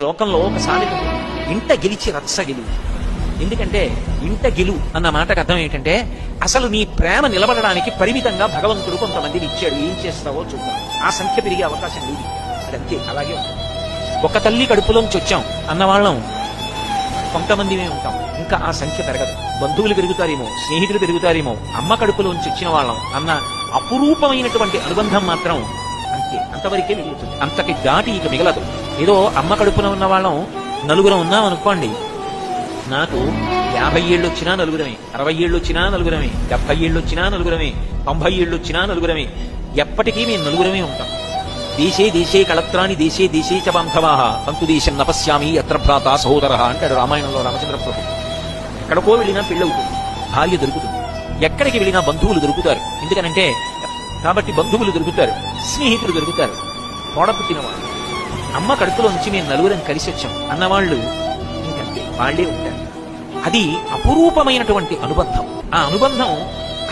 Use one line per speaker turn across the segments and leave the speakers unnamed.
లోకంలో ఒకసారి ఇంట గెలిచి రచ్చ గెలువు. ఎందుకంటే ఇంట గెలువు అన్న మాటకు అర్థం ఏంటంటే అసలు నీ ప్రేమ నిలబడడానికి పరిమితంగా భగవంతుడు కొంతమందిని ఇచ్చాడు. ఏం చేస్తావో చూద్దాం. ఆ సంఖ్య పెరిగే అవకాశం లేదు. అదంతే, అలాగే ఉంటుంది. ఒక తల్లి కడుపులోంచి వచ్చాం అన్నవాళ్ళం కొంతమందిమే ఉంటాం. ఇంకా ఆ సంఖ్య పెరగదు. బంధువులు పెరుగుతారేమో, స్నేహితులు పెరుగుతారేమో, అమ్మ కడుపులోంచి వచ్చిన వాళ్ళం అన్న అపురూపమైనటువంటి అనుబంధం మాత్రం అంతే, అంతవరకే మిగులుతుంది. అంతకి దాటి ఇక మిగలదు. ఏదో అమ్మ కడుపున ఉన్న వాళ్ళం నలుగురం ఉన్నాం అనుకోండి, నాకు 50 ఏళ్ళు వచ్చినా నలుగురమే, 60 ఏళ్ళు వచ్చినా నలుగురమే, 70 ఏళ్ళు వచ్చినా నలుగురమే, 90 ఏళ్ళు వచ్చినా నలుగురమే. ఎప్పటికీ మేము నలుగురమే ఉంటాం. దేశే దేశే కళత్రాని దేశే దేశే చ బాంధవాః అంతు దేశం నపశ్యామి అత్ర భ్రాత సహోదర అంటాడు రామాయణంలో రామచంద్ర ప్రభు. ఎక్కడికో వెళ్ళినా పెళ్ళవుతుంది, భార్య దొరుకుతుంది. ఎక్కడికి వెళ్ళినా బంధువులు దొరుకుతారు. ఎందుకనంటే కాబట్టి బంధువులు దొరుకుతారు, స్నేహితులు దొరుకుతారు, తోడపుట్టినవాళ్ళు. అమ్మ కడుపులోంచి మేము నలుగురం కలిసి వచ్చాం అన్నవాళ్ళు ఇంకంతే, వాళ్లే ఉంటారు. అది అపురూపమైనటువంటి అనుబంధం. ఆ అనుబంధం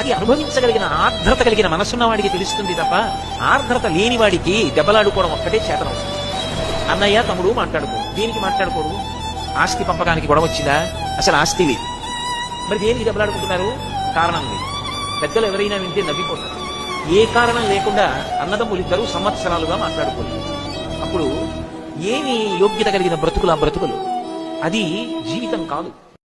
అది అనుభవించగలిగిన ఆర్ద్రత కలిగిన మనసున్న వాడికి తెలుస్తుంది తప్ప ఆర్ద్రత లేని వాడికి దెబ్బలాడుకోవడం ఒక్కటే చేతనవుతుంది. అన్నయ్య తమ్ముడు మాట్లాడుకోరు. దేనికి మాట్లాడుకోరు? ఆస్తి పంపకానికి గొడవ వచ్చిందా? అసలు ఆస్తి లేదు. మరి దేనికి దెబ్బలాడుకుంటున్నారు? కారణం లేదు. పెద్దలు ఎవరైనా వింటే నవ్విపోతారు. ఏ కారణం లేకుండా అన్నదమ్ములు ఇద్దరు సంవత్సరాలుగా మాట్లాడుకోలేదు. అప్పుడు ఏమి యోగ్యత కలిగిన బ్రతుకులు ఆ బ్రతుకులు? అది జీవితం కాదు.